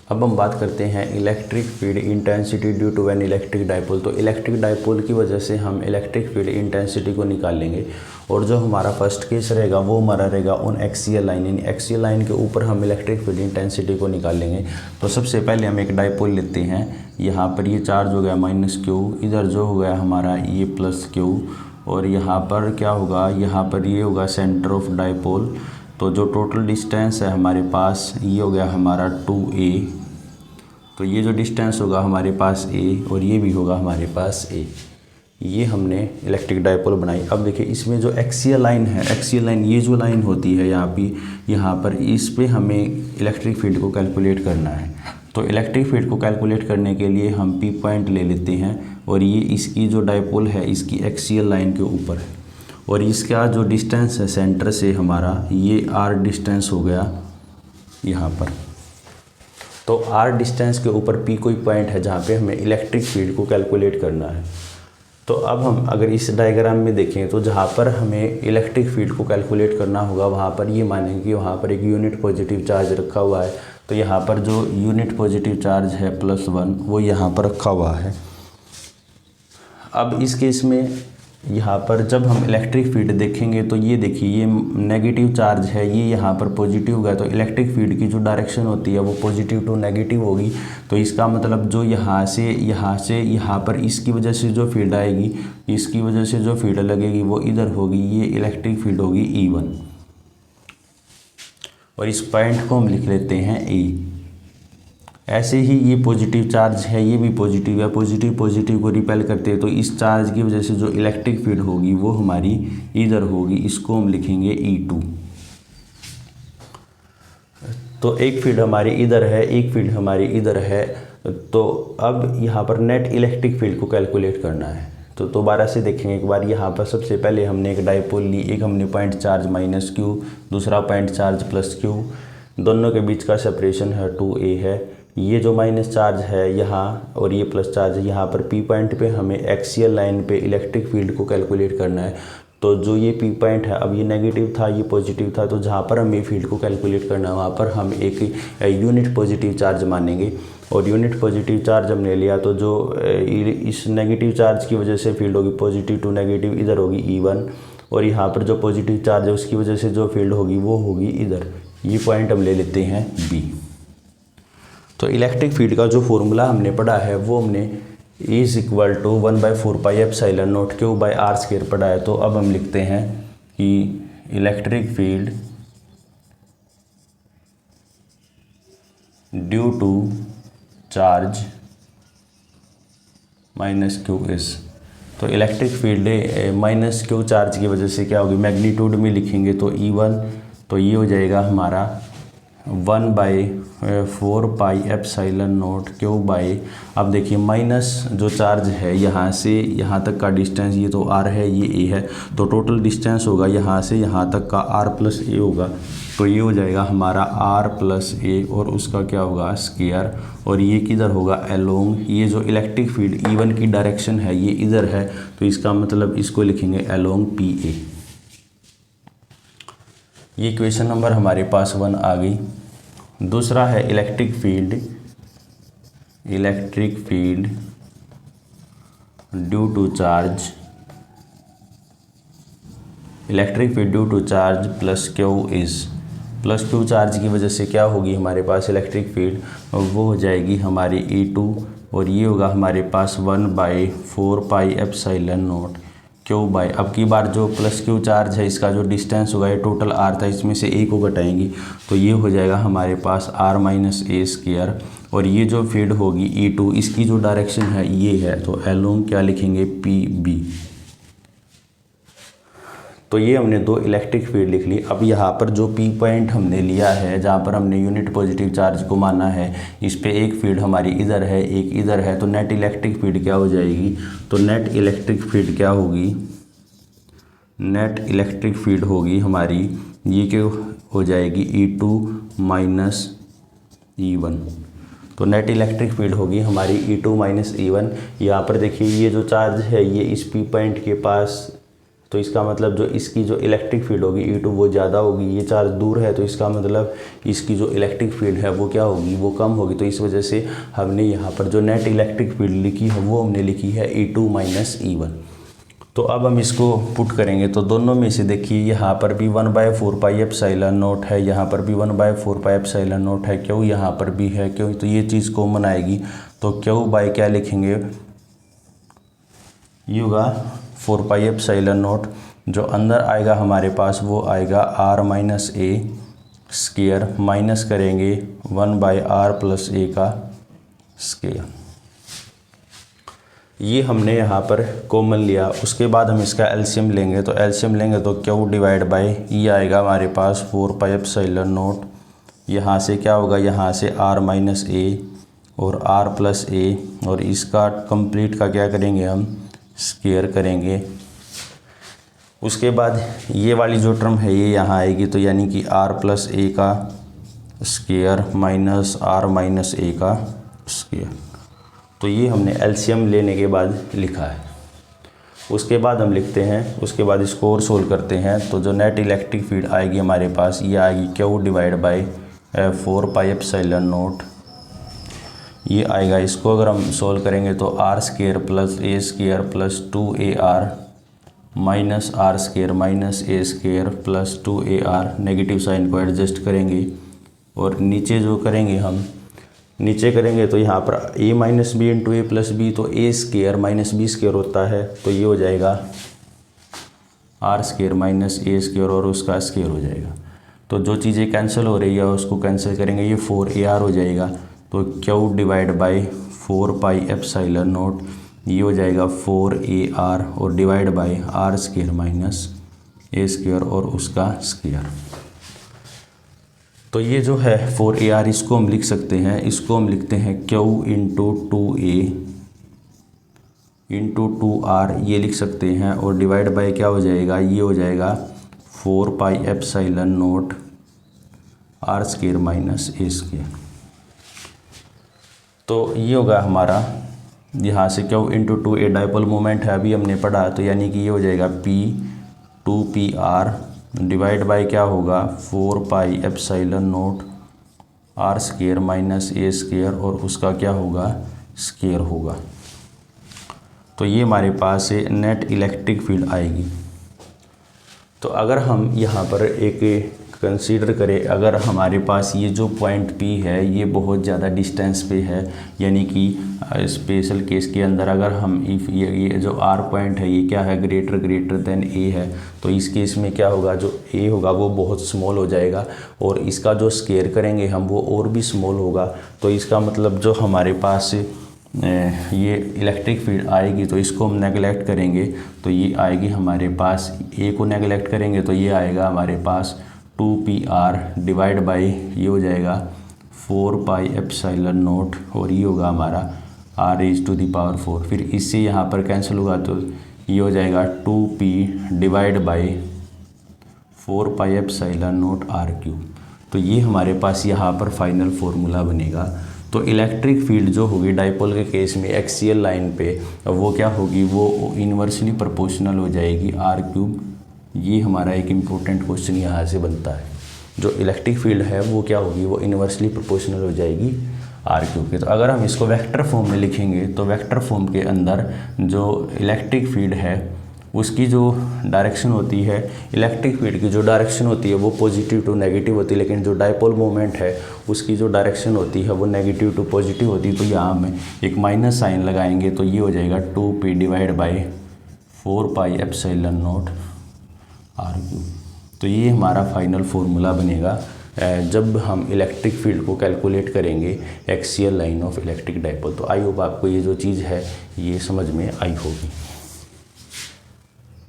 अब हम बात करते हैं electric field intensity due to an electric dipole. तो इलेक्ट्रिक डाइपोल की वजह से हम इलेक्ट्रिक फील्ड इंटेंसिटी को निकाल लेंगे और जो हमारा फर्स्ट केस रहेगा वो हमारा रहेगा ऑन एक्सियल लाइन, यानी एक्सियल लाइन के ऊपर हम इलेक्ट्रिक फील्ड इंटेंसिटी को निकाल लेंगे। तो सबसे पहले हम एक डाइपोल लेते हैं, यहाँ पर ये चार्ज हो गया -q, इधर जो हो गया हमारा ये +q, और यहाँ पर क्या होगा, यहाँ पर ये होगा सेंटर ऑफ डाइपोल। तो जो टोटल डिस्टेंस है हमारे पास ये हो गया हमारा 2a। तो ये जो डिस्टेंस होगा हमारे पास a और ये भी होगा हमारे पास a। ये हमने इलेक्ट्रिक डाइपोल बनाई। अब देखिए इसमें जो एक्सियल लाइन है, एक्सियल लाइन ये जो लाइन होती है यहाँ पर इस पे हमें इलेक्ट्रिक फील्ड को कैलकुलेट करना है। तो इलेक्ट्रिक फील्ड को कैलकुलेट करने के लिए हम P पॉइंट ले लेते हैं और ये इसकी जो डाइपोल है इसकी एक्सियल लाइन के ऊपर है और इसका जो डिस्टेंस है सेंटर से हमारा ये r डिस्टेंस हो गया यहाँ पर। तो r डिस्टेंस के ऊपर P कोई पॉइंट है जहाँ पे हमें इलेक्ट्रिक फील्ड को कैलकुलेट करना है। तो अब हम अगर इस डायग्राम में देखें तो जहाँ पर हमें इलेक्ट्रिक फील्ड को कैलकुलेट करना होगा वहाँ पर ये मानेंगे कि वहाँ पर एक यूनिट पॉजिटिव चार्ज रखा हुआ है। तो यहाँ पर जो यूनिट पॉजिटिव चार्ज है +1 वो यहाँ पर रखा हुआ है। अब इस केस में यहाँ पर जब हम इलेक्ट्रिक फील्ड देखेंगे तो ये देखिए ये नेगेटिव चार्ज है, ये यहाँ पर पॉजिटिव गया, तो इलेक्ट्रिक फील्ड की जो डायरेक्शन होती है वो पॉजिटिव टू नेगेटिव होगी। तो इसका मतलब जो यहाँ से यहाँ पर इसकी वजह से जो फील्ड आएगी, इसकी वजह से जो फील्ड लगेगी वो इधर होगी, ये इलेक्ट्रिक फील्ड होगी E1 और इस पॉइंट को हम लिख लेते हैं E। ऐसे ही ये पॉजिटिव चार्ज है, ये भी पॉजिटिव है, पॉजिटिव पॉजिटिव को रिपेल करते हैं। तो इस चार्ज की वजह से जो इलेक्ट्रिक फील्ड होगी वो हमारी इधर होगी, इसको हम लिखेंगे E2। तो एक फील्ड हमारी इधर है, एक फील्ड हमारी इधर है। तो अब यहाँ पर नेट इलेक्ट्रिक फील्ड को कैलकुलेट करना है। तो दोबारा से देखेंगे एक बार, यहाँ पर सबसे पहले हमने एक डाइपोल ली, एक हमने पॉइंट चार्ज -q, दूसरा पॉइंट चार्ज +q, दोनों के बीच का सेपरेशन है 2a है। ये जो माइनस चार्ज है यहाँ और ये प्लस चार्ज है, यहाँ पर P पॉइंट पे हमें एक्सियल लाइन पे इलेक्ट्रिक फील्ड को कैलकुलेट करना है। तो जो ये P पॉइंट है, अब ये नेगेटिव था ये पॉजिटिव था, तो जहाँ पर हमें फील्ड को कैलकुलेट करना है वहाँ पर हम एक यूनिट पॉजिटिव चार्ज मानेंगे और यूनिट पॉजिटिव चार्ज हमने लिया। तो जो इस नेगेटिव चार्ज की वजह से फील्ड होगी पॉजिटिव टू नेगेटिव, इधर होगी E1, और यहाँ पर जो पॉजिटिव चार्ज है उसकी वजह से जो फील्ड होगी वो होगी इधर। ये पॉइंट हम ले लेते हैं B। तो इलेक्ट्रिक फील्ड का जो फॉर्मूला हमने पढ़ा है वो हमने E= 1/4πε0 Q/r² पढ़ा है। तो अब हम लिखते हैं कि electric field due to charge -q is। तो इलेक्ट्रिक फील्ड -q चार्ज की वजह से क्या होगी, मैग्नीट्यूड में लिखेंगे तो E1, तो ये हो जाएगा हमारा 1/4πε0 Q/। अब देखिए माइनस जो चार्ज है यहाँ से यहाँ तक का डिस्टेंस, ये तो r है ये a है, तो टोटल डिस्टेंस होगा यहाँ से यहाँ तक का r+a होगा। तो ये हो जाएगा हमारा r+a और उसका क्या होगा स्क्वायर, और ये किधर होगा अलोंग। ये जो इलेक्ट्रिक फील्ड E1 की डायरेक्शन है ये इधर है, तो इसका मतलब इसको लिखेंगे अलोंग PA। ये क्वेश्चन नंबर हमारे पास 1 आ गई। दूसरा है electric field due to charge +q is। +q charge की वजह से क्या होगी हमारे पास इलेक्ट्रिक फील्ड, वो हो जाएगी हमारी E2 और ये होगा हमारे पास 1/4πε0 Q/। अब की बार जो +q चार्ज है इसका जो डिस्टेंस होगा ये टोटल r था, इसमें से a को घटाएंगे तो ये हो जाएगा हमारे पास r-a²। और ये जो फील्ड होगी E2 इसकी जो डायरेक्शन है ये है, तो अलोंग क्या लिखेंगे PB। तो ये हमने दो इलेक्ट्रिक फील्ड लिख ली। अब यहाँ पर जो P पॉइंट हमने लिया है जहाँ पर हमने यूनिट पॉजिटिव चार्ज को माना है, इस पे एक फील्ड हमारी इधर है एक इधर है, तो नेट इलेक्ट्रिक फील्ड क्या हो जाएगी, तो नेट इलेक्ट्रिक फील्ड क्या होगी, नेट इलेक्ट्रिक फील्ड होगी हमारी ये क्या हो जाएगी E2 - E1। तो नेट इलेक्ट्रिक फील्ड होगी हमारी E2 - E1। यहाँ पर देखिए ये जो चार्ज है ये इस P पॉइंट के पास तो इसका मतलब जो इसकी जो इलेक्ट्रिक फील्ड होगी E2 वो ज़्यादा होगी, ये चार्ज दूर है तो इसका मतलब इसकी जो इलेक्ट्रिक फील्ड है वो क्या होगी, वो कम होगी। तो इस वजह से हमने यहाँ पर जो नेट इलेक्ट्रिक फील्ड लिखी है वो हमने लिखी है E2 माइनस E1। तो अब हम इसको पुट करेंगे तो दोनों में से देखिए यहाँ पर भी 1/4 पाई एप्सिलॉन नॉट है, यहाँ पर भी 1/4 पाई एप्सिलॉन नॉट है, क्यों यहाँ पर भी है, क्यों, तो ये चीज़ कॉमन आएगी। तो क्यों बाय क्या लिखेंगे, ये होगा 4 पाई एप्सिलॉन नॉट, जो अंदर आएगा हमारे पास वो आएगा r minus A square, minus करेंगे 1/r प्लस ए का स्क्वायर। ये हमने यहाँ पर कॉमन लिया। उसके बाद हम इसका एलसीएम लेंगे, तो एलसीएम लेंगे तो क्यू डिवाइड बाय ये आएगा हमारे पास 4 पाई एप्सिलॉन नॉट, यहाँ से क्या होगा, यहाँ से r माइनस ए और r प्लस ए, और इसका कंप्लीट का क्या करेंगे हम, स्क्वायर करेंगे। उसके बाद ये वाली जो टर्म है ये यहाँ आएगी, तो यानी कि r प्लस ए का स्क्वायर माइनस r माइनस ए का स्क्वायर। तो ये हमने एलसीएम लेने के बाद लिखा है। उसके बाद हम लिखते हैं, उसके बाद इसको और सोल्व करते हैं, तो जो नेट इलेक्ट्रिक फील्ड आएगी हमारे पास ये आएगी Q divide by 4 pi epsilon naught, ये आएगा। इसको अगर हम सोल्व करेंगे तो r square plus A square plus 2ar minus r square minus A square plus 2ar, negative sign को एडजस्ट करेंगे और नीचे जो करेंगे हम नीचे करेंगे तो यहाँ पर a minus B into A plus B, तो A square minus B square होता है, तो ये हो जाएगा r square minus A square और उसका स्क्वायर हो जाएगा। तो जो चीज़ें कैंसिल हो रही है उसको कैंसिल करेंगे, ये 4ar हो जाएगा। तो Q divide by 4 pi epsilon naught, ये हो जाएगा 4ar और divide by r square minus A square और उसका स्क्वायर। तो ये जो है 4ar इसको हम लिख सकते हैं, इसको हम लिखते हैं q into 2a into 2r, ये लिख सकते हैं, और डिवाइड बाय क्या हो जाएगा, ये हो जाएगा 4 pi epsilon not r square minus A square. तो ये होगा हमारा, यहाँ से q into 2a dipole moment है अभी हमने पढ़ा, तो यानी कि ये हो जाएगा p 2pr डिवाइड बाय क्या होगा 4 pi epsilon not r square minus A square और उसका क्या होगा, स्क्वायर होगा। तो ये हमारे पास से नेट इलेक्ट्रिक फील्ड आएगी। तो अगर हम यहाँ पर एक कंसीडर करें, अगर हमारे पास ये जो पॉइंट P है ये बहुत ज़्यादा डिस्टेंस पे है, यानी कि स्पेशल केस के अंदर अगर हम इफ़ ये जो R पॉइंट है ये क्या है, ग्रेटर देन A है, तो इस केस में क्या होगा, जो A होगा वो बहुत स्मॉल हो जाएगा और इसका जो स्क्वायर करेंगे हम वो और भी स्मॉल होगा। तो इसका मतलब जो हमारे पास ये इलेक्ट्रिक फील्ड आएगी तो इसको हम नेगलेक्ट करेंगे, तो ये आएगी हमारे पास, A को नेगलेक्ट करेंगे तो ये आएगा हमारे पास 2pr डिवाइड बाई ये हो जाएगा 4 पाई एप्सिलॉन नॉट और ये होगा हमारा r⁴। फिर इससे यहाँ पर कैंसिल होगा तो ये हो जाएगा 2p divide by 4 pi epsilon not r³। तो ये हमारे पास यहाँ पर फाइनल फार्मूला बनेगा। तो इलेक्ट्रिक फील्ड जो होगी डाइपोल के केस में एक्सियल लाइन पे वो क्या होगी, वो इन्वर्सली प्रोपोर्शनल हो जाएगी r³। ये हमारा एक इम्पोर्टेंट क्वेश्चन यहाँ से बनता है। जो इलेक्ट्रिक फील्ड है वो क्या होगी, वो इन्वर्सली प्रोपोर्शनल हो जाएगी r³ के। तो अगर हम इसको वेक्टर फॉर्म में लिखेंगे तो वेक्टर फॉर्म के अंदर जो इलेक्ट्रिक फील्ड है उसकी जो डायरेक्शन होती है, इलेक्ट्रिक फील्ड की जो डायरेक्शन होती है वो पॉजिटिव टू नेगेटिव होती है, लेकिन जो डाइपोल मोमेंट है उसकी जो डायरेक्शन होती है वो नेगेटिव टू पॉजिटिव होती है। तो यहाँ में एक माइनस साइन लगाएंगे तो ये हो जाएगा 2p divide by 4 pi epsilon not r³। तो ये हमारा फाइनल फार्मूला बनेगा जब हम इलेक्ट्रिक फील्ड को कैलकुलेट करेंगे axial line of electric dipole. तो आई होप आपको ये जो चीज़ है ये समझ में आई होगी।